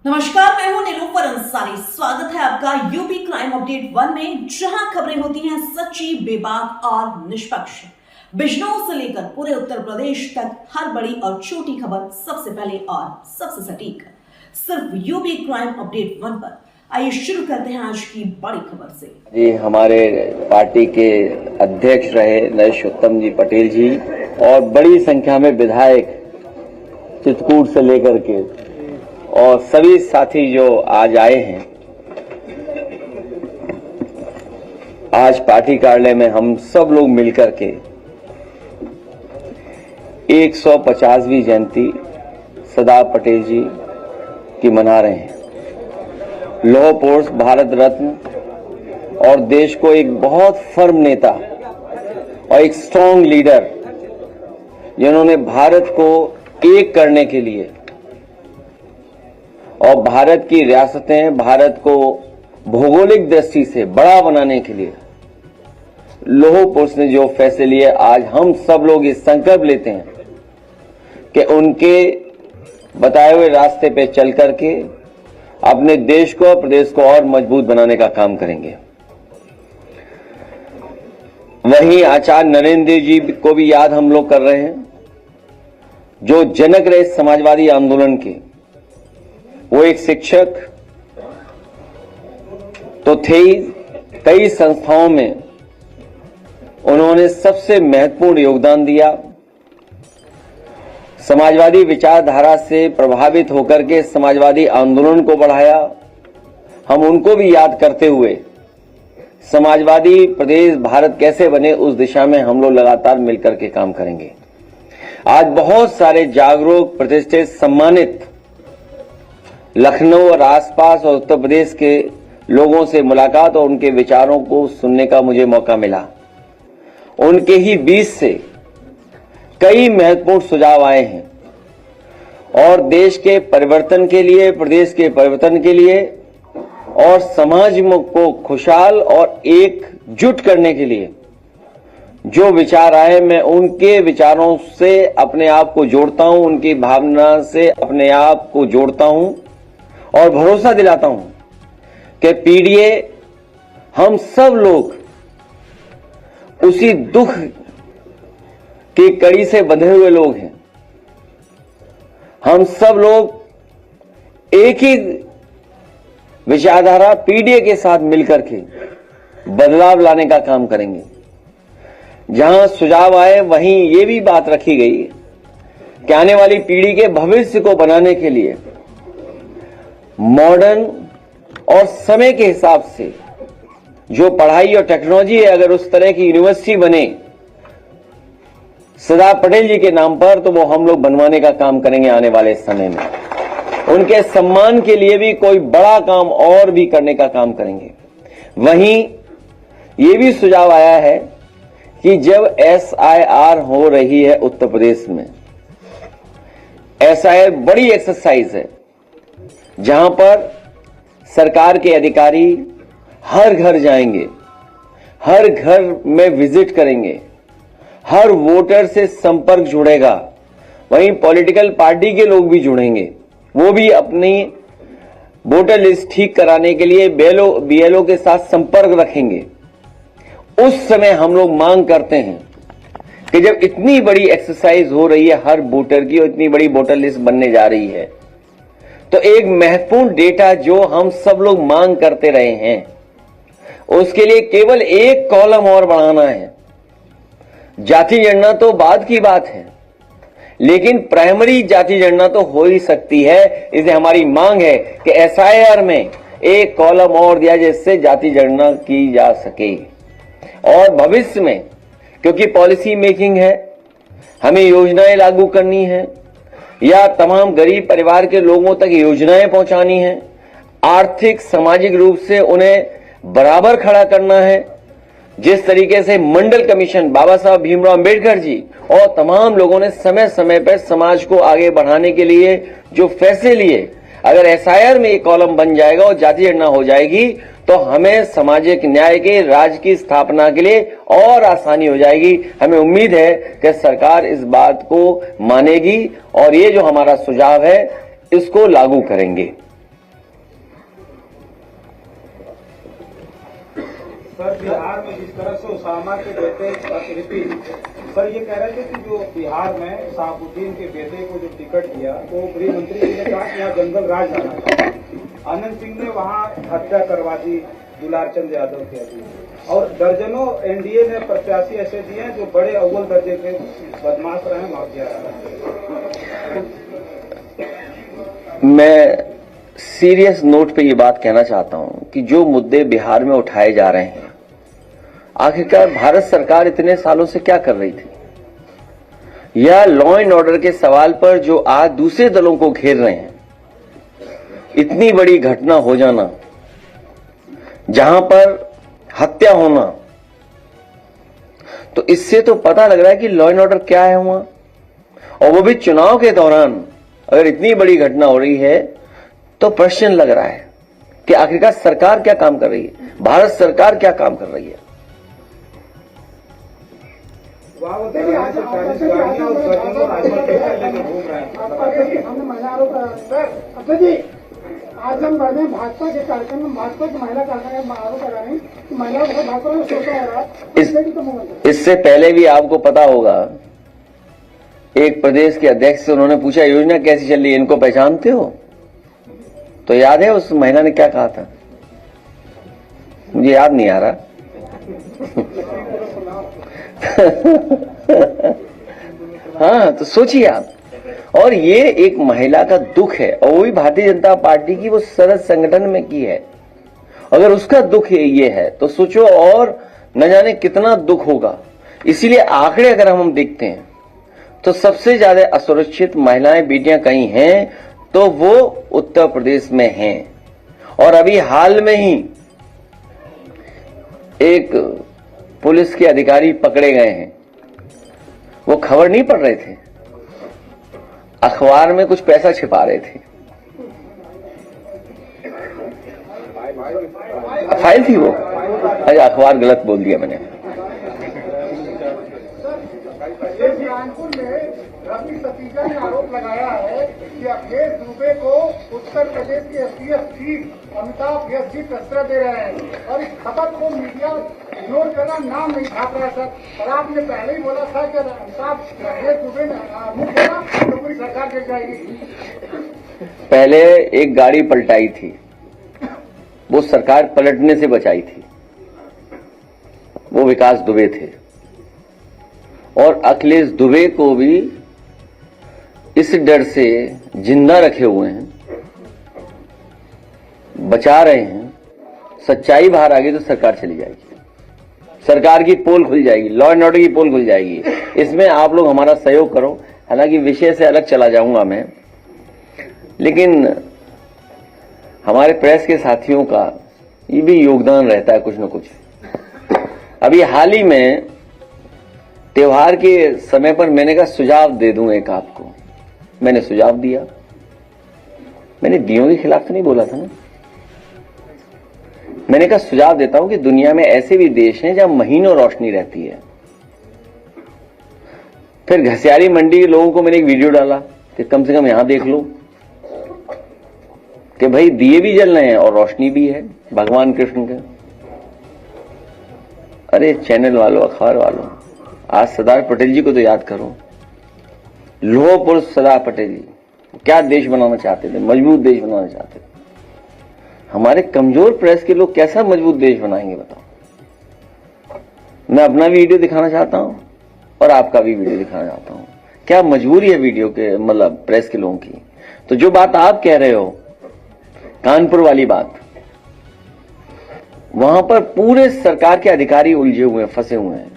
नमस्कार, मैं हूं नीलूफर अंसारी। स्वागत है आपका यूपी क्राइम अपडेट 1 में, जहां खबरें होती हैं सच्ची, बेबाक और निष्पक्ष। बिजनौर से लेकर पूरे उत्तर प्रदेश तक हर बड़ी और छोटी खबर सबसे पहले और सबसे सटीक सिर्फ यूपी क्राइम अपडेट 1 पर। आइए शुरू करते हैं आज की बड़ी खबर से। जी, हमारे पार्टी के अध्यक्ष रहे नरेशोत्तम जी पटेल जी और बड़ी संख्या में विधायक चित्रकूट से लेकर के और सभी साथी जो आज आए हैं, आज पार्टी कार्यालय में हम सब लोग मिलकर के 150वीं जयंती सरदार पटेल जी की मना रहे हैं। लौह पुरुष, भारत रत्न और देश को एक बहुत फर्म नेता और एक स्ट्रॉन्ग लीडर, जिन्होंने भारत को एक करने के लिए और भारत की रियासतें, भारत को भौगोलिक दृष्टि से बड़ा बनाने के लिए लौह पुरुष ने जो फैसले लिए, आज हम सब लोग ये संकल्प लेते हैं कि उनके बताए हुए रास्ते पे चल करके अपने देश को, प्रदेश को और मजबूत बनाने का काम करेंगे। वहीं आचार्य नरेंद्र देव जी को भी याद हम लोग कर रहे हैं, जो जनक रहे समाजवादी आंदोलन के। वो एक शिक्षक तो थे ही, कई संस्थाओं में उन्होंने सबसे महत्वपूर्ण योगदान दिया। समाजवादी विचारधारा से प्रभावित होकर के समाजवादी आंदोलन को बढ़ाया। हम उनको भी याद करते हुए समाजवादी प्रदेश भारत कैसे बने, उस दिशा में हम लोग लगातार मिलकर के काम करेंगे। आज बहुत सारे जागरूक, प्रतिष्ठित, सम्मानित लखनऊ और आसपास और उत्तर प्रदेश के लोगों से मुलाकात और उनके विचारों को सुनने का मुझे मौका मिला। उनके ही बीच से कई महत्वपूर्ण सुझाव आए हैं और देश के परिवर्तन के लिए, प्रदेश के परिवर्तन के लिए और समाज को खुशहाल और एकजुट करने के लिए जो विचार आए, मैं उनके विचारों से अपने आप को जोड़ता हूं, उनकी भावना से अपने आप को जोड़ता हूं और भरोसा दिलाता हूं कि पीडीए हम सब लोग उसी दुख की कड़ी से बंधे हुए लोग हैं। हम सब लोग एक ही विचारधारा पीडीए के साथ मिलकर के बदलाव लाने का काम करेंगे। जहां सुझाव आए वहीं ये भी बात रखी गई कि आने वाली पीढ़ी के भविष्य को बनाने के लिए मॉडर्न और समय के हिसाब से जो पढ़ाई और टेक्नोलॉजी है, अगर उस तरह की यूनिवर्सिटी बने सरदार पटेल जी के नाम पर, तो वो हम लोग बनवाने का काम करेंगे आने वाले समय में। उनके सम्मान के लिए भी कोई बड़ा काम और भी करने का काम करेंगे। वहीं ये भी सुझाव आया है कि जब SIR हो रही है उत्तर प्रदेश में, SIR बड़ी एक्सरसाइज है जहां पर सरकार के अधिकारी हर घर जाएंगे, हर घर में विजिट करेंगे, हर वोटर से संपर्क जुड़ेगा। वहीं पॉलिटिकल पार्टी के लोग भी जुड़ेंगे, वो भी अपनी वोटर लिस्ट ठीक कराने के लिए BLO के साथ संपर्क रखेंगे। उस समय हम लोग मांग करते हैं कि जब इतनी बड़ी एक्सरसाइज हो रही है हर वोटर की और इतनी बड़ी वोटर लिस्ट बनने जा रही है, तो एक महत्वपूर्ण डेटा जो हम सब लोग मांग करते रहे हैं, उसके लिए केवल एक कॉलम और बढ़ाना है। जाति जनगणना तो बाद की बात है, लेकिन प्राइमरी जाति जनगणना तो हो ही सकती है। इसलिए हमारी मांग है कि SIR में एक कॉलम और दिया जिससे जाति जनगणना की जा सके। और भविष्य में, क्योंकि पॉलिसी मेकिंग है, हमें योजनाएं लागू करनी है या तमाम गरीब परिवार के लोगों तक योजनाएं पहुंचानी है, आर्थिक सामाजिक रूप से उन्हें बराबर खड़ा करना है। जिस तरीके से मंडल कमीशन, बाबा साहब भीमराव अंबेडकर जी और तमाम लोगों ने समय समय पर समाज को आगे बढ़ाने के लिए जो फैसले लिए, अगर SIR में एक कॉलम बन जाएगा और जाति जनगणना हो जाएगी, तो हमें सामाजिक न्याय के राज्य की स्थापना के लिए और आसानी हो जाएगी। हमें उम्मीद है कि सरकार इस बात को मानेगी और ये जो हमारा सुझाव है इसको लागू करेंगे। सर बिहार में जिस तरह से उसामा के बेटे सर ये कह रहे थे कि जो बिहार में शहाबुद्दीन के बेटे को जो टिकट दिया वो गृह मंत्री जी ने कहा कि यहाँ जंगल राज जाना चाहिए। आनंद सिंह ने वहाँ हत्या करवा दी दुलारचंद यादव के अभी, और दर्जनों एनडीए ने प्रत्याशी ऐसे दिए हैं जो बड़े अव्वल दर्जे के बदमाश रहे, माफिया रहे। मैं सीरियस नोट पे ये बात कहना चाहता हूं कि जो मुद्दे बिहार में उठाए जा रहे हैं, आखिरकार भारत सरकार इतने सालों से क्या कर रही थी, या लॉ एंड ऑर्डर के सवाल पर जो आज दूसरे दलों को घेर रहे हैं, इतनी बड़ी घटना हो जाना, जहां पर हत्या होना, तो इससे तो पता लग रहा है कि लॉ एंड ऑर्डर क्या है वहां, और वो भी चुनाव के दौरान अगर इतनी बड़ी घटना हो रही है तो प्रश्न लग रहा है कि आखिरकार सरकार क्या काम कर रही है, भारत सरकार क्या काम कर रही है। आजमगढ़ में भाजपा के कार्यक्रम में भाजपा की महिला कार्यक्रम आरोप लगा रही कि महिलाओं को भाजपा में शोषण हो रहा है। इससे पहले भी आपको पता होगा, एक प्रदेश के अध्यक्ष से उन्होंने पूछा योजना कैसी चल रही है, इनको पहचानते हो? तो याद है उस महिला ने क्या कहा था? मुझे याद नहीं आ रहा। हाँ, तो सोचिए आप, और ये एक महिला का दुख है, और वो भी भारतीय जनता पार्टी की वो सरद संगठन में की है। अगर उसका दुख ये है तो सोचो और न जाने कितना दुख होगा। इसीलिए आंकड़े अगर हम देखते हैं तो सबसे ज्यादा असुरक्षित महिलाएं बेटियां कहीं हैं तो वो उत्तर प्रदेश में हैं। और अभी हाल में ही एक पुलिस के अधिकारी पकड़े गए हैं, वो खबर नहीं पढ़ रहे थे, अखबार में कुछ पैसा छिपा रहे थे। फाइल थी वो, अरे अखबार गलत बोल दिया मैंने। कानपुर में रवि सतीजा ने आरोप लगाया है कि अखिलेश दुबे को उत्तर प्रदेश के एसपीएफ चीफ अमिताभ जी टक्कर दे रहे हैं, और इस खबर को मीडिया इग्नोर करना, नाम नहीं छाप रहा है सर। और आपने पहले ही बोला था कि अमिताभ अखिलेश दुबे मुक्त होगा तो पूरी सरकार गिर जाएगी। पहले एक गाड़ी पलटाई थी, वो सरकार पलटने से बचाई थी, वो विकास दुबे थे। और अखिलेश दुबे को भी इस डर से जिंदा रखे हुए हैं, बचा रहे हैं। सच्चाई बाहर आ गई तो सरकार चली जाएगी, सरकार की पोल खुल जाएगी, लॉ एंड ऑर्डर की पोल खुल जाएगी। इसमें आप लोग हमारा सहयोग करो। हालांकि विषय से अलग चला जाऊंगा मैं, लेकिन हमारे प्रेस के साथियों का ये भी योगदान रहता है कुछ न कुछ। अभी हाल ही में त्योहार के समय पर मैंने कहा सुझाव दे दूं एक आपको, मैंने सुझाव दिया। मैंने दियों के खिलाफ तो नहीं बोला था ना, मैंने कहा सुझाव देता हूं कि दुनिया में ऐसे भी देश हैं जहां महीनों रोशनी रहती है। फिर घसियारी मंडी के लोगों को मैंने एक वीडियो डाला कि कम से कम यहां देख लो कि भाई दिए भी जल रहे हैं और रोशनी भी है भगवान कृष्ण के। अरे चैनल वालों, अखबार वालों, आज सरदार पटेल जी को तो याद करो। लोह पुरुष सरदार पटेल जी क्या देश बनाना चाहते थे, मजबूत देश बनाना चाहते थे। हमारे कमजोर प्रेस के लोग कैसा मजबूत देश बनाएंगे बताओ। मैं अपना वीडियो दिखाना चाहता हूं और आपका भी वीडियो दिखाना चाहता हूं। क्या मजबूरी है वीडियो के, मतलब प्रेस के लोगों की। तो जो बात आप कह रहे हो, कानपुर वाली बात, वहां पर पूरे सरकार के अधिकारी उलझे हुए हैं, फंसे हुए हैं।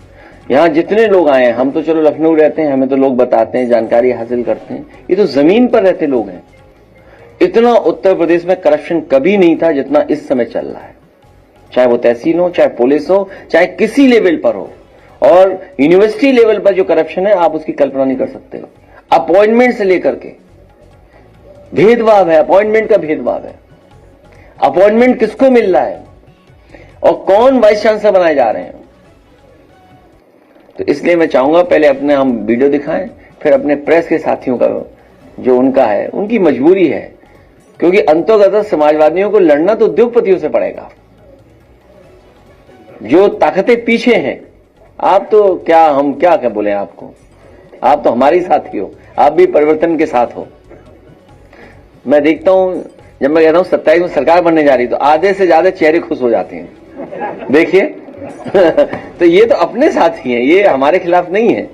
यहां जितने लोग आए हैं, हम तो चलो लखनऊ रहते हैं, हमें तो लोग बताते हैं, जानकारी हासिल करते हैं। ये तो जमीन पर रहते लोग हैं। इतना उत्तर प्रदेश में करप्शन कभी नहीं था जितना इस समय चल रहा है, चाहे वो तहसील हो, चाहे पुलिस हो, चाहे किसी लेवल पर हो। और यूनिवर्सिटी लेवल पर जो करप्शन है, आप उसकी कल्पना नहीं कर सकते। अपॉइंटमेंट से लेकर के भेदभाव है, अपॉइंटमेंट का भेदभाव है। अपॉइंटमेंट किसको मिल रहा है और कौन वाइस चांसलर बनाए जा रहे हैं। तो इसलिए मैं चाहूंगा पहले अपने हम वीडियो दिखाएं, फिर अपने प्रेस के साथियों का जो उनका है, उनकी मजबूरी है, क्योंकि अंतोगत समाजवादियों को लड़ना तो उद्योगपतियों से पड़ेगा। जो ताकतें पीछे हैं, आप तो क्या, हम क्या क्या बोले आपको, आप तो हमारे साथी हो, आप भी परिवर्तन के साथ हो। मैं देखता हूं, जब मैं कहता हूं 27 में सरकार बनने जा रही तो आधे से ज्यादा चेहरे खुश हो जाते हैं, देखिए। तो ये तो अपने साथी हैं, ये हमारे खिलाफ नहीं है।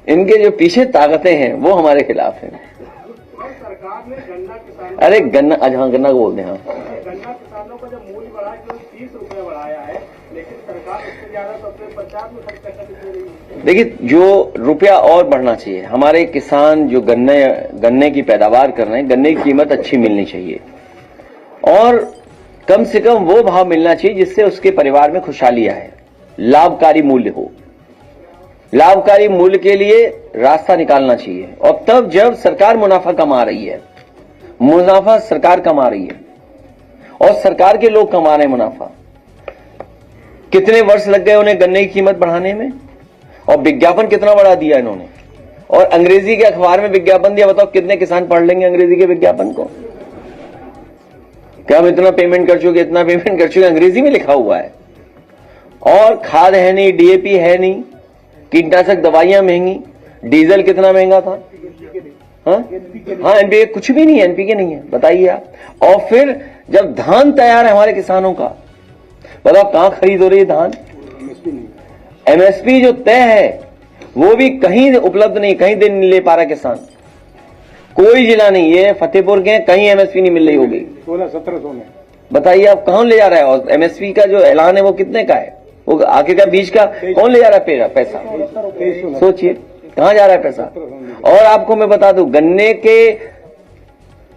इनके जो पीछे ताकतें हैं वो हमारे खिलाफ हैं। सरकार ने गन्ना किसानों, अरे गन्ना, हाँ गन्ना को बोलते हैं, हाँ गन्ना किसानों का जब मूल्य बढ़ा केवल 30 रुपये बढ़ाया है, लेकिन सरकार उससे ज्यादा तो अपने 50 में खर्च दे रही है। देखिए, जो रुपया और बढ़ना चाहिए, हमारे किसान जो गन्ने की पैदावार कर रहे हैं, गन्ने की कीमत अच्छी मिलनी चाहिए और कम से कम वो भाव मिलना चाहिए जिससे उसके परिवार में खुशहाली आए, लाभकारी मूल्य हो। लाभकारी मूल्य के लिए रास्ता निकालना चाहिए। और तब जब सरकार मुनाफा कमा रही है, मुनाफा सरकार कमा रही है और सरकार के लोग कमा रहे हैं मुनाफा। कितने वर्ष लग गए उन्हें गन्ने की कीमत बढ़ाने में, और विज्ञापन कितना बढ़ा दिया इन्होंने, और अंग्रेजी के अखबार में विज्ञापन दिया। बताओ कितने किसान पढ़ लेंगे अंग्रेजी के विज्ञापन को? क्या हम इतना पेमेंट कर चुके, इतना पेमेंट कर चुके, अंग्रेजी में लिखा हुआ है। और खाद है नहीं, डीएपी है नहीं, कीटनाशक दवाइयां महंगी, डीजल कितना महंगा था, हाँ एनपीके कुछ भी नहीं है, एनपीके नहीं है, बताइए आप। और फिर जब धान तैयार है हमारे किसानों का, बताओ कहां खरीद हो रही है धान? एमएसपी जो तय है वो भी कहीं उपलब्ध नहीं, कहीं दे नहीं ले पा रहा किसान। कोई जिला नहीं, ये फतेहपुर के कहीं एमएसपी नहीं मिल रही होगी। 1600-1700 में बताइए आप कौन ले जा रहा है? और एमएसपी का जो ऐलान है वो कितने का है? वो आगे का बीच का कौन ले जा रहा है पैसा? सोचिए कहां जा रहा है पैसा। और आपको मैं बता दूं, गन्ने के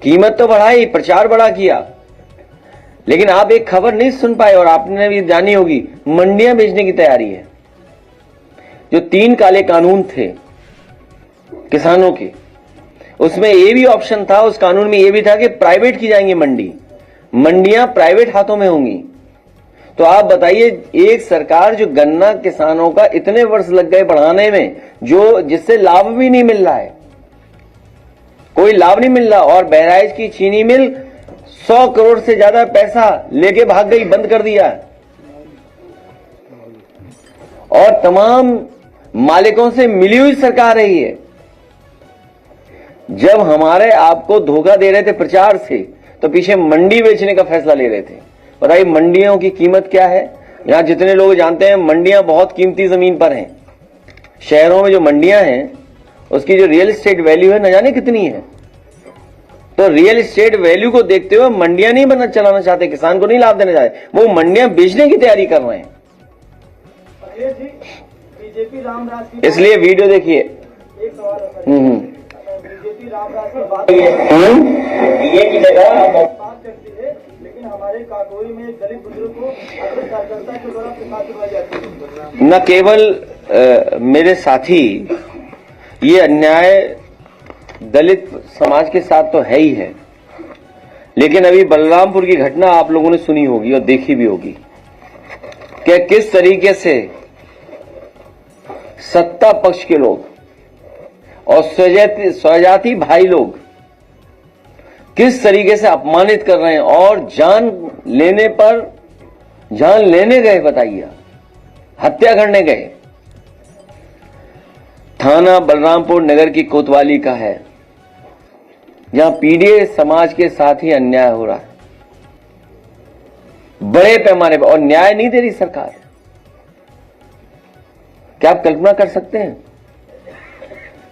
कीमत तो बढ़ाई, प्रचार बड़ा किया, लेकिन आप एक खबर नहीं सुन पाए और आपने भी जानी होगी, मंडियां बेचने की तैयारी है। जो 3 काले कानून थे किसानों के, उसमें ये भी ऑप्शन था, उस कानून में ये भी था कि प्राइवेट की जाएंगी मंडियां प्राइवेट हाथों में होंगी। तो आप बताइए, एक सरकार जो गन्ना किसानों का इतने वर्ष लग गए बढ़ाने में, जो जिससे लाभ भी नहीं मिल रहा है, कोई लाभ नहीं मिल रहा, और बहराइच की चीनी मिल 100 करोड़ से ज्यादा पैसा लेके भाग गई, बंद कर दिया। और तमाम मालिकों से मिली हुई सरकार रही है। जब हमारे आपको धोखा दे रहे थे प्रचार से, तो पीछे मंडी बेचने का फैसला ले रहे थे। बताइए मंडियों की कीमत क्या है? यहां जितने लोग जानते हैं, मंडियां बहुत कीमती जमीन पर हैं। शहरों में जो मंडियां हैं उसकी जो रियल एस्टेट वैल्यू है न जाने कितनी है। तो रियल एस्टेट वैल्यू को देखते हुए मंडियां नहीं चलाना चाहते, किसान को नहीं लाभ देना चाहते, वो मंडियां बेचने की तैयारी कर रहे हैं। बीजेपी रामराज की, इसलिए वीडियो देखिए। एक सवाल है, बीजेपी रामराज की बात ये की जगह बात करती है, लेकिन हमारे काकोरी में एक दलित बुजुर्ग को अपने कार्यकर्ता के द्वारा प्रकाश करवाई जाती है। न केवल मेरे साथी, ये अन्याय दलित समाज के साथ तो है ही है, लेकिन अभी बलरामपुर की घटना आप लोगों ने सुनी होगी और देखी भी होगी कि किस तरीके से सत्ता पक्ष के लोग और स्वजाति भाई लोग किस तरीके से अपमानित कर रहे हैं और जान लेने गए। बताइए, हत्या करने गए। थाना बलरामपुर नगर की कोतवाली का है, जहां पीड़ित समाज के साथ ही अन्याय हो रहा है बड़े पैमाने पर, और न्याय नहीं दे रही सरकार। क्या आप कल्पना कर सकते हैं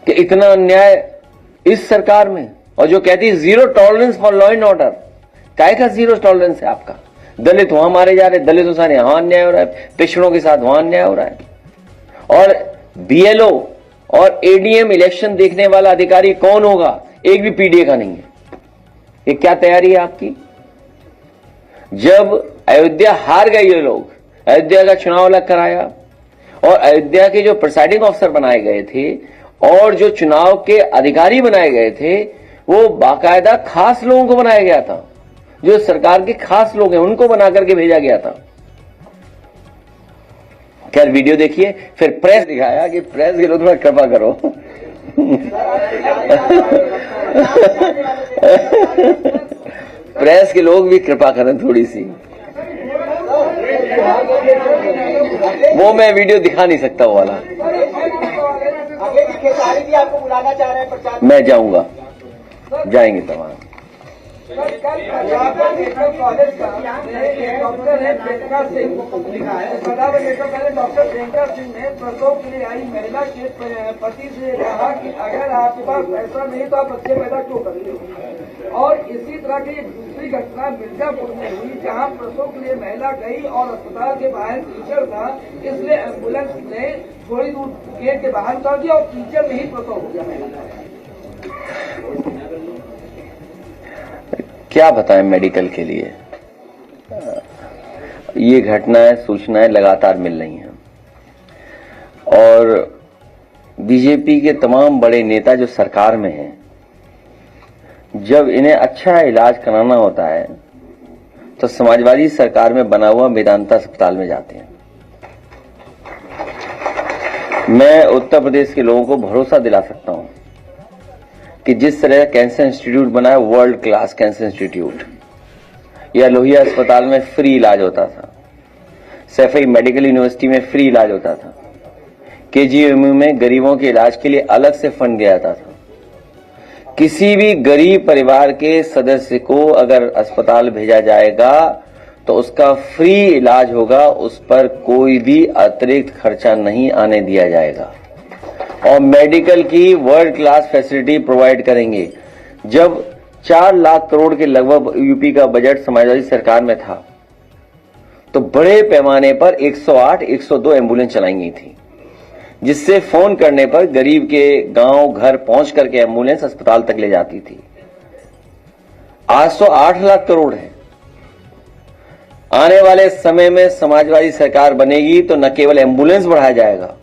कि इतना अन्याय इस सरकार में, और जो कहती है 0 tolerance for law and order. काय का 0 टॉलरेंस है आपका? दलित वहां मारे जा रहे, दलितों से यहां अन्याय हो रहा है, पिछड़ों के साथ वहां अन्याय हो रहा है। और बीएलओ और एडीएम इलेक्शन देखने वाला अधिकारी कौन होगा? एक भी पीडीए का नहीं है। ये क्या तैयारी है आपकी? जब अयोध्या हार गए ये लोग, अयोध्या का चुनाव अलग कराया, और अयोध्या के जो प्रिसाइडिंग ऑफिसर बनाए गए थे और जो चुनाव के अधिकारी बनाए गए थे, वो बाकायदा खास लोगों को बनाया गया था, जो सरकार के खास लोग हैं उनको बना करके भेजा गया था। खैर वीडियो देखिए। फिर प्रेस दिखाया कि प्रेस के लोग थोड़ा कृपा करो। प्रेस के लोग भी कृपा करें थोड़ी सी। वो मैं वीडियो दिखा नहीं सकता वो वाला। खेसारी भी आपको बुलाना चाह रहे हैं प्रचार। मैं जाऊंगा, जाएंगे तमाम। डॉक्टर प्रियंका सिंह ने प्रसव के लिए आई महिला के पति से कहा कि अगर आपके पास पैसा नहीं तो आप बच्चे पैदा क्यों कर रहे हो। और इसी तरह की एक दूसरी घटना मिर्जापुर में हुई जहां प्रसव के लिए महिला गई और अस्पताल के बाहर टीचर था, इसलिए एम्बुलेंस ने थोड़ी दूर गेट के बाहर उतार दिया और टीचर में ही प्रसव हो गया महिला। क्या बताएं मेडिकल के लिए, ये घटनाएं सूचनाएं लगातार मिल रही हैं और बीजेपी के तमाम बड़े नेता जो सरकार में हैं, जब इन्हें अच्छा इलाज कराना होता है तो समाजवादी सरकार में बना हुआ मेदांता अस्पताल में जाते हैं। मैं उत्तर प्रदेश के लोगों को भरोसा दिला सकता हूं कि जिस तरह कैंसर इंस्टीट्यूट बना है, वर्ल्ड क्लास कैंसर इंस्टीट्यूट, या लोहिया अस्पताल में फ्री इलाज होता था, सैफई मेडिकल यूनिवर्सिटी में फ्री इलाज होता था, केजीएमयू में गरीबों के इलाज के लिए अलग से फंड गया था। किसी भी गरीब परिवार के सदस्य को अगर अस्पताल भेजा जाएगा तो उसका फ्री इलाज होगा, उस पर कोई भी अतिरिक्त खर्चा नहीं आने दिया जाएगा और मेडिकल की वर्ल्ड क्लास फैसिलिटी प्रोवाइड करेंगे। जब 4 लाख करोड़ के लगभग यूपी का बजट समाजवादी सरकार में था तो बड़े पैमाने पर 108, 102 एम्बुलेंस चलाई गई थी, जिससे फोन करने पर गरीब के गांव घर पहुंच करके एम्बुलेंस अस्पताल तक ले जाती थी। आज तो 8 लाख करोड़ है। आने वाले समय में समाजवादी सरकार बनेगी तो न केवल एम्बुलेंस बढ़ाया जाएगा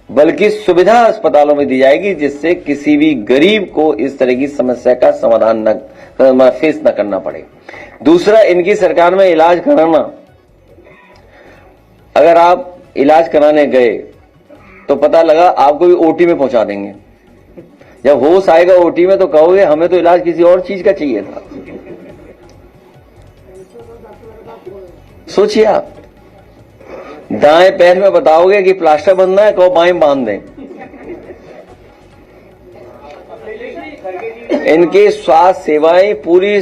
बल्कि सुविधा अस्पतालों में दी जाएगी, जिससे किसी भी गरीब को इस तरह की समस्या का समाधान फेस न करना पड़े। दूसरा, इनकी सरकार में इलाज कराना, अगर आप इलाज कराने गए तो पता लगा आपको भी ओटी में पहुंचा देंगे। जब होश आएगा ओटी में तो कहोगे हमें तो इलाज किसी और चीज का चाहिए था। सोचिए आप, दाएं पैर में बताओगे कि प्लास्टर बंधना है, कहो बाएं बांध दें। इनके स्वास्थ्य सेवाएं पूरी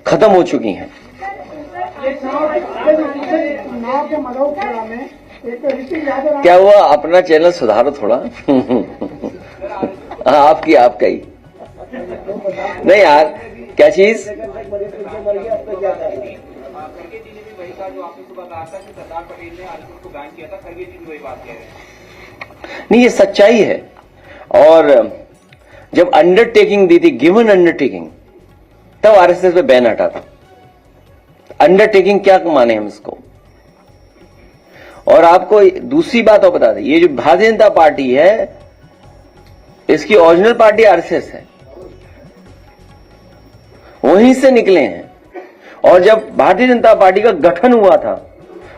खत्म हो चुकी हैं। क्या हुआ, अपना चैनल सुधारो थोड़ा। हाँ, आपका ही नहीं यार, क्या चीज। नहीं, ये सच्चाई है। और जब अंडरटेकिंग दी थी, गिवन अंडरटेकिंग, तब आरएसएस पे बैन हटा था। अंडरटेकिंग क्या माने हम इसको। और आपको दूसरी बात और बता दें, ये जो भारतीय जनता पार्टी है, इसकी ओरिजिनल पार्टी आरएसएस है, वहीं से निकले हैं। और जब भारतीय जनता पार्टी का गठन हुआ था,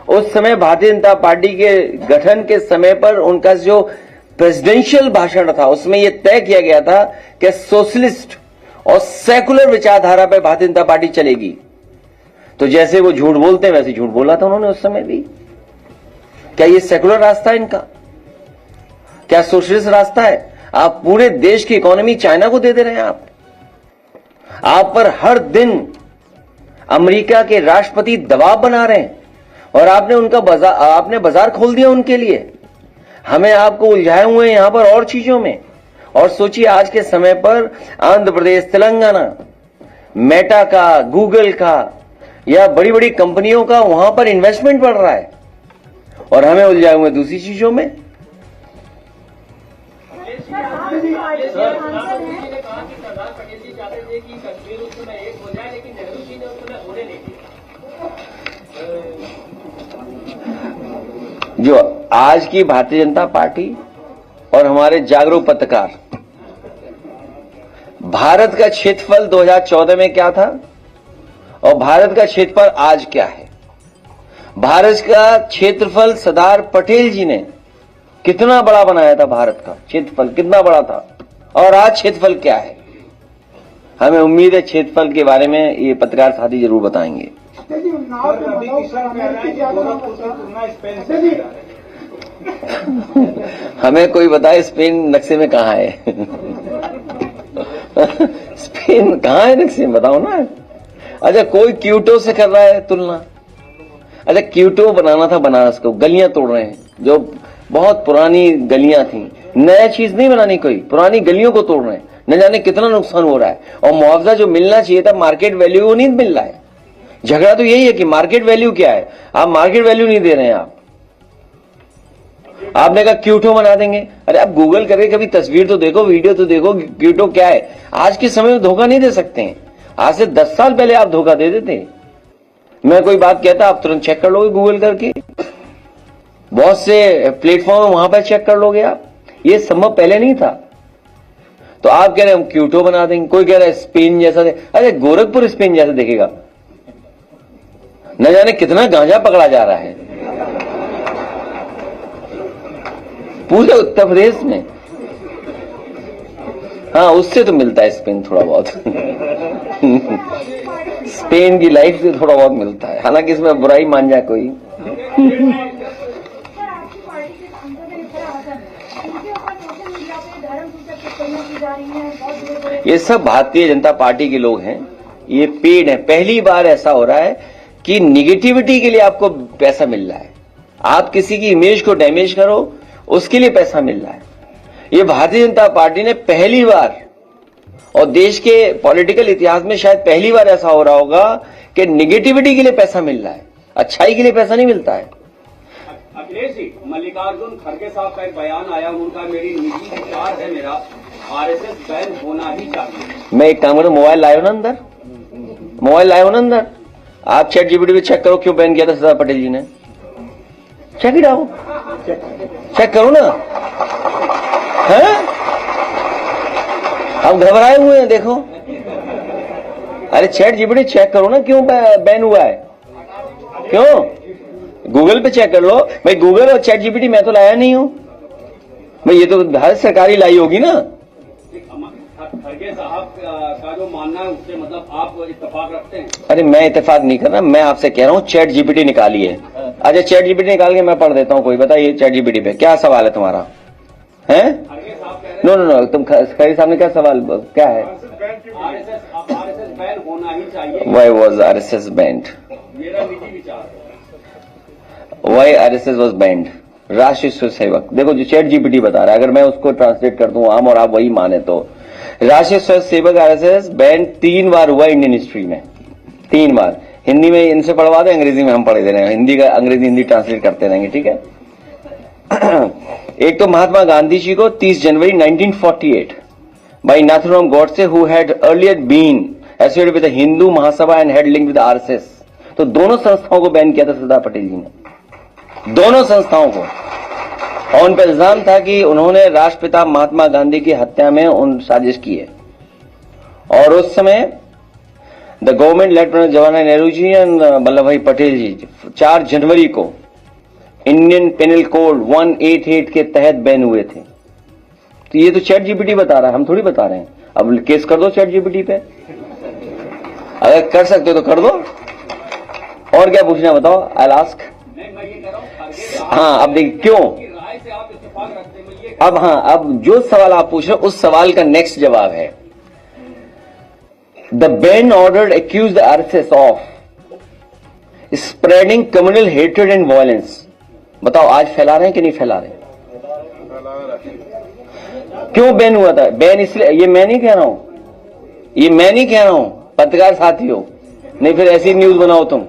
उस समय भारतीय जनता पार्टी के गठन के समय पर उनका जो प्रेसिडेंशियल भाषण था, उसमें यह तय किया गया था कि सोशलिस्ट और सेकुलर विचारधारा पर भारतीय जनता पार्टी चलेगी। तो जैसे वो झूठ बोलते हैं वैसे झूठ बोला था उन्होंने उस समय भी। क्या ये सेकुलर रास्ता है इनका? क्या सोशलिस्ट रास्ता है? आप पूरे देश की इकोनॉमी चाइना को दे दे रहे हैं। आप पर हर दिन अमेरिका के राष्ट्रपति दबाव बना रहे हैं और आपने बाजार खोल दिया उनके लिए। हमें आपको उलझाए हुए हैं यहां पर और चीजों में। और सोचिए, आज के समय पर आंध्र प्रदेश, तेलंगाना, मेटा का, गूगल का या बड़ी बड़ी कंपनियों का वहां पर इन्वेस्टमेंट बढ़ रहा है और हमें उलझाए हुए दूसरी चीजों में। जो आज की भारतीय जनता पार्टी और हमारे जागरूक पत्रकार, भारत का क्षेत्रफल 2014 में क्या था और भारत का क्षेत्रफल आज क्या है। भारत का क्षेत्रफल सरदार पटेल जी ने कितना बड़ा बनाया था, भारत का क्षेत्रफल कितना बड़ा था, और आज क्षेत्रफल क्या है। हमें उम्मीद है क्षेत्रफल के बारे में ये पत्रकार साथी जरूर बताएंगे। देखिए नाव सर, के रवि मतलब किशन कह रहे हैं कि गोरखपुर की तुलना स्पेन से की जा रही है। हमें कोई बताए स्पेन नक्शे में कहाँ है? स्पेन कहाँ है नक्शे में, बताओ ना। अच्छा, कोई क्यूटो से कर रहा है तुलना। अच्छा, क्यूटो बनाना था बनारस को, गलियां तोड़ रहे हैं जो बहुत पुरानी गलियां थी। नया चीज नहीं बनानी, कोई पुरानी गलियों को तोड़ रहे हैं। न जाने कितना नुकसान हो रहा है, और मुआवजा जो मिलना चाहिए था मार्केट वैल्यू वो नहीं मिल रहा है। झगड़ा तो यही है कि मार्केट वैल्यू क्या है, आप मार्केट वैल्यू नहीं दे रहे हैं। आपने कहा क्यूटो बना देंगे। अरे आप गूगल करके कभी तस्वीर तो देखो, वीडियो तो देखो, क्यूटो क्या है। आज के समय में धोखा नहीं दे सकते हैं। आज से 10 साल पहले आप धोखा दे देते। मैं कोई बात कहता आप तुरंत चेक कर लोगे गूगल करके, बहुत से प्लेटफॉर्म वहां पर चेक कर लोगे आप। ये संभव पहले नहीं था। तो आप कह रहे हैं हम क्यूटो बना देंगे, कोई कह रहा है स्पेन जैसा अरे गोरखपुर स्पेन जैसा दिखेगा। न जाने कितना गांजा पकड़ा जा रहा है पूरे उत्तर प्रदेश में। हाँ, उससे तो मिलता है स्पेन थोड़ा बहुत। स्पेन की लाइफ से थोड़ा बहुत मिलता है, हालांकि इसमें बुराई मान जाए कोई। ये सब भारतीय जनता पार्टी के लोग हैं, ये पेड है। पहली बार ऐसा हो रहा है कि निगेटिविटी के लिए आपको पैसा मिल रहा है। आप किसी की इमेज को डैमेज करो, उसके लिए पैसा मिल रहा है। ये भारतीय जनता पार्टी ने पहली बार, और देश के पॉलिटिकल इतिहास में शायद पहली बार ऐसा हो रहा होगा कि निगेटिविटी के लिए पैसा मिल रहा है, अच्छाई के लिए पैसा नहीं मिलता है। अखिलेश जी, मल्लिकार्जुन खड़गे साहब का एक बयान आया, उनका मेरी निजी विचार है, मेरा आरएसएस बैन होना ही चाहिए। मैं एक काम करूं, मोबाइल लाए हो ना अंदर, मोबाइल लाए हो ना अंदर, आप चैट जीपीटी पे चेक करो क्यों बैन किया था सरदार पटेल जी ने। चेक इट आउट, चेक करो ना। हैं, हम घबराए हुए हैं, देखो। अरे चैट जीपीटी चेक करो ना क्यों बैन हुआ है, क्यों। गूगल पे चेक कर लो भाई। गूगल और चैट जीपीटी मैं तो लाया नहीं हूं भाई, ये तो भारत सरकार ही लाई होगी ना। खड़गे साहब का जो मानना है उससे मतलब आप इत्तेफाक रखते हैं? अरे मैं इत्तेफाक नहीं कर रहा, मैं आपसे कह रहा हूं चैट जीपीटी निकालिए। अच्छा, चैट जीपीटी निकाल के मैं पढ़ देता हूं, कोई बताइए चैट जीपीटी पे क्या सवाल है तुम्हारा, है? नो नो नो, तुम खड़गे साहब ने क्या सवाल, क्या है? आरएसएस बैन होना ही चाहिए। Why was RSS banned? मेरा निजी विचार है। Why RSS was banned? राष्ट्रीय स्वयं सेवक, देखो जो चैट जीपीटी बता रहा है, अगर मैं उसको ट्रांसलेट कर दूं आम और आप वही माने तो, राष्ट्रीय स्वयं सेवक RSS बैन 3 बार हुआ इंडियन हिस्ट्री में, 3 बार। हिंदी में इनसे पढ़वा दे, अंग्रेजी में हम पढ़े दे रहे हैं, हिंदी का अंग्रेजी हिंदी ट्रांसलेट करते रहेंगे, ठीक है। एक तो महात्मा गांधी जी को 30 January 1948 by Nathuram Godse, who had earlier been associated with the Hindu Mahasabha and had link with RSS। तो दोनों संस्थाओं को बैन किया था सरदार पटेल जी ने, दोनों संस्थाओं को। और उन पर इल्जाम था कि उन्होंने राष्ट्रपिता महात्मा गांधी की हत्या में उन साजिश की है। और उस समय the government led Jawaharlal Nehru ji and Vallabhbhai Patel जी 4 जनवरी को इंडियन पेनल कोड 188 के तहत बैन हुए थे। तो ये तो चैट जीपीटी बता रहा है, हम थोड़ी बता रहे हैं। अब केस कर दो चैट जीपीटी पे, अगर कर सकते हो तो कर दो। और क्या पूछना बताओ, आई विल आस्क। मैं ये कह रहा हूँ, हाँ, अब देखिए क्यों, राय से आप इत्तेफाक रखते हैं, ये अब हाँ, अब जो सवाल आप पूछ रहे हो उस सवाल का नेक्स्ट जवाब है, the ban order accuse the RSS of spreading communal hatred and violence. बताओ आज फैला रहे हैं कि नहीं फैला रहे? क्यों बैन हुआ था? बैन इसलिए, ये मैं नहीं कह रहा हूं, ये मैं नहीं कह रहा हूं, पत्रकार साथी हो, नहीं फिर ऐसी न्यूज बनाओ तुम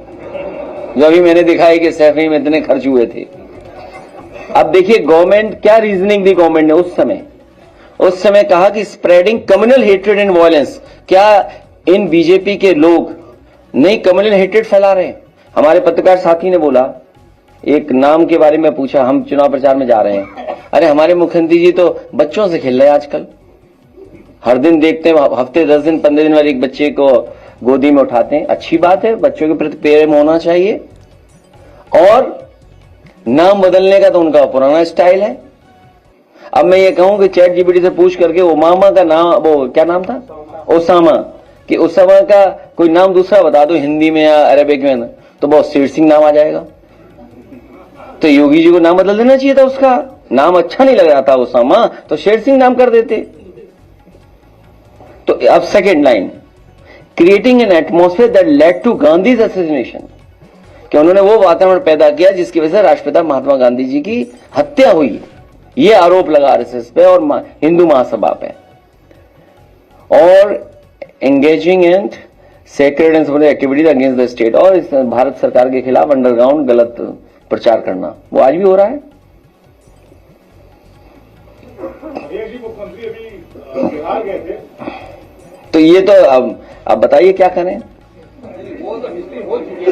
जो अभी मैंने दिखाई कि सैफी में इतने खर्च हुए थे। अब देखिए गवर्नमेंट क्या रीजनिंग दी गवर्नमेंट ने उस समय कहा कि spreading communal hatred and violence. क्या इन बीजेपी के लोग नहीं कम्युनल हेट्रेड फैला रहे हैं? हमारे पत्रकार साथी ने बोला, एक नाम के बारे में पूछा, हम चुनाव प्रचार में जा रहे हैं, अरे हमारे मुख्यमंत्री जी तो बच्चों से खेल रहे हैं आजकल, हर दिन देखते हैं, हफ्ते 10 दिन 15 दिन वाले एक बच्चे को गोदी में उठाते हैं। अच्छी बात है, बच्चों के प्रति प्रेम होना चाहिए। और नाम बदलने का तो उनका पुराना स्टाइल है। अब मैं ये कहूं कि चैट जीपीटी से पूछ करके ओबामा का नाम, वो क्या नाम था, ओसामा, कि उस समय का कोई नाम दूसरा बता दो हिंदी में या अरेबिक में, तो बहुत शेर सिंह नाम आ जाएगा। तो योगी जी को नाम बदल देना चाहिए था, उसका नाम अच्छा नहीं लग रहा था उस समय, तो शेर सिंह नाम कर देते। तो अब second line, creating an atmosphere that led to Gandhi's assassination, कि उन्होंने वो वातावरण पैदा किया जिसकी वजह से राष्ट्रपिता महात्मा गांधी जी की हत्या हुई। ये आरोप लगा आरएसएस पे और हिंदू महासभा पे। और engaging and sacred and supporting activities against the state, और इस भारत सरकार के खिलाफ अंडरग्राउंड गलत प्रचार करना, वो आज भी हो रहा है। मुख्यमंत्री अभी बिहार गए थे, तो ये तो अब बताइए क्या करें। वो तो हिस्ट्री हो चुकी है।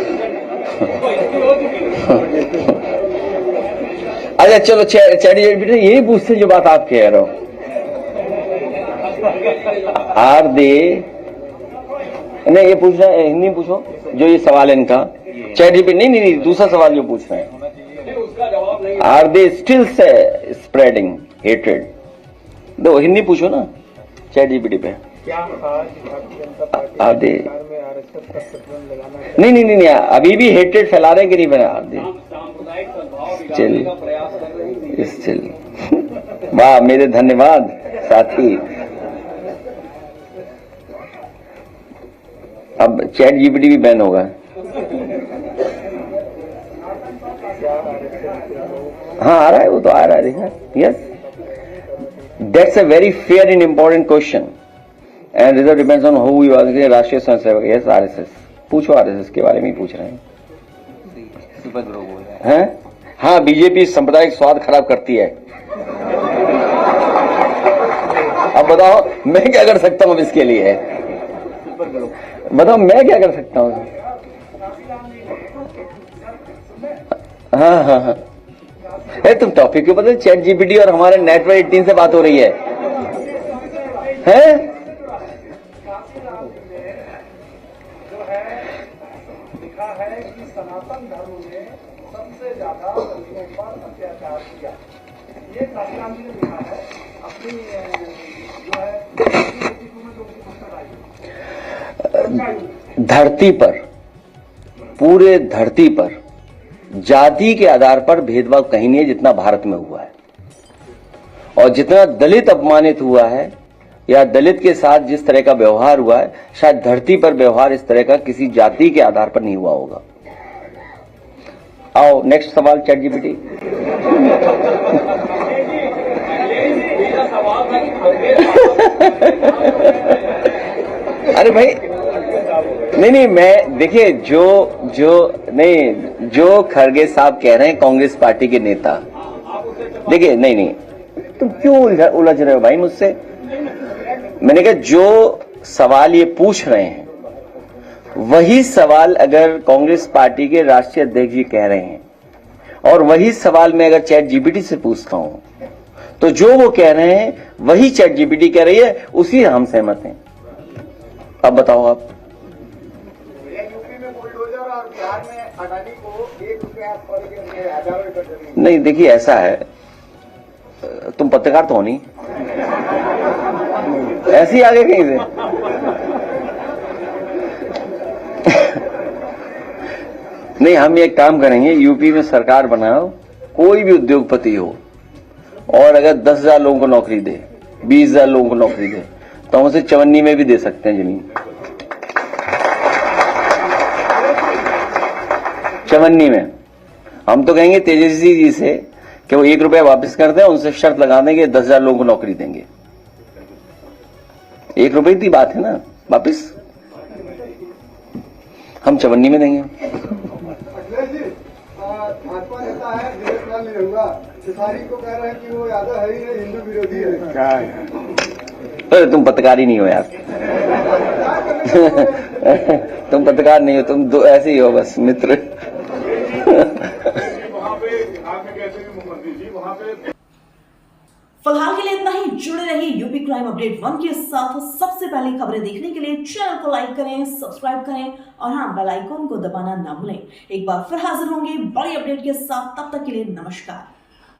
अच्छा चलो चैट जीपीटी यही पूछते जो बात आप कह रहे हो, आर दे नहीं, ये पूछ रहे हैं हिंदी में पूछो जो ये सवाल है इनका। चैट जीपीटी नहीं, दूसरा सवाल जो पूछ रहे हैं, उसका जवाब नहीं। Are they still spreading hatred, दो हिंदी पूछो ना चैट जीपीटी पे। क्या आज Bharatiya Janata party are they सरकार में आरएसएस का प्रतिबंध लगाना नहीं, अभी भी हेट्रेड फैला रहे हैं कि नहीं बना? आर दे सांप्रदायिक सद्भाव बिगाड़ने चलिए का प्रयास कर रही थी। चलिए वाह, मेरे धन्यवाद साथी। अब चैट जीपीटी भी बैन होगा। हाँ आ रहा है, वो तो आ रहा है, देखा। Yes, that's a very fair and important question and result depends on who you are. Rashtriya Swayamsevak, yes RSS, पूछो आरएसएस के बारे में ही पूछ रहे हैं। हाँ, बीजेपी सांप्रदायिक स्वाद खराब करती है। अब बताओ मैं क्या कर सकता हूँ इसके लिए? बताओ मैं क्या कर सकता हूँ? हाँ, तुम टॉपिक क्यों बदल? चैट जीपीटी और हमारे नेटवर्क 18 से बात हो रही है। लिखा है कि सनातन धर्म में सबसे ज्यादा दलितों पर अत्याचार किया। ये काशिराम जी ने लिखा है अपनी जो है धरती पर, पूरे धरती पर जाति के आधार पर भेदभाव कहीं नहीं है जितना भारत में हुआ है। और जितना दलित अपमानित हुआ है या दलित के साथ जिस तरह का व्यवहार हुआ है, शायद धरती पर व्यवहार इस तरह का किसी जाति के आधार पर नहीं हुआ होगा। आओ नेक्स्ट सवाल चैट जीपीटी। अरे भाई नहीं, मैं देखिए जो खरगे साहब कह रहे हैं, कांग्रेस पार्टी के नेता, देखिए नहीं, तुम क्यों उलझ रहे हो भाई मुझसे? मैंने कहा जो सवाल ये पूछ रहे हैं वही सवाल अगर कांग्रेस पार्टी के राष्ट्रीय अध्यक्ष जी कह रहे हैं और वही सवाल मैं अगर चैट जीपीटी से पूछता हूं तो जो वो कह रहे हैं वही चैट जीपीटी कह रही है, उसी हम सहमत हैं। अब बताओ आप। यूपी में बुलडोजर और बिहार में अडानी को 1 रुपया पर हजारों एकड़ जमीन। नहीं देखिए ऐसा है, तुम पत्रकार तो हो नहीं, ऐसे ही आगे कहीं से। नहीं, हम एक काम करेंगे, यूपी में सरकार बनाओ, कोई भी उद्योगपति हो और अगर 10,000 लोगों को नौकरी दे, 20,000 लोगों को नौकरी दे, तो हम उसे चवन्नी में भी दे सकते हैं जमीन। चवन्नी में हम तो कहेंगे तेजस्वी जी से कि वो 1 रुपया वापस कर दें, उनसे शर्त लगा देंगे 10,000 लोगों को नौकरी देंगे। 1 रुपये की बात है ना, वापिस हम चवन्नी में देंगे। भाजपा नेता है धीरज लाल निरहुआ, सिसारी को कह रहे हैं कि वो यादव है ही नहीं, हिंदू विरोधी है। क्या है? अरे तुम पत्रकार ही नहीं हो यार। तुम पत्रकार नहीं हो, तुम ऐसे ही हो बस मित्र। वहाँ पे बिहार में कहते हैं मुख्यमंत्री जी वहाँ पे। फिलहाल के लिए इतना ही। जुड़े रहिए यूपी क्राइम अपडेट 1 के साथ। सबसे पहले खबरें देखने के लिए चैनल को लाइक करें, सब्सक्राइब करें और हाँ, बेल आइकन को दबाना ना भूलें। एक बार फिर हाजिर होंगे बड़ी अपडेट के साथ, तब तक के लिए नमस्कार।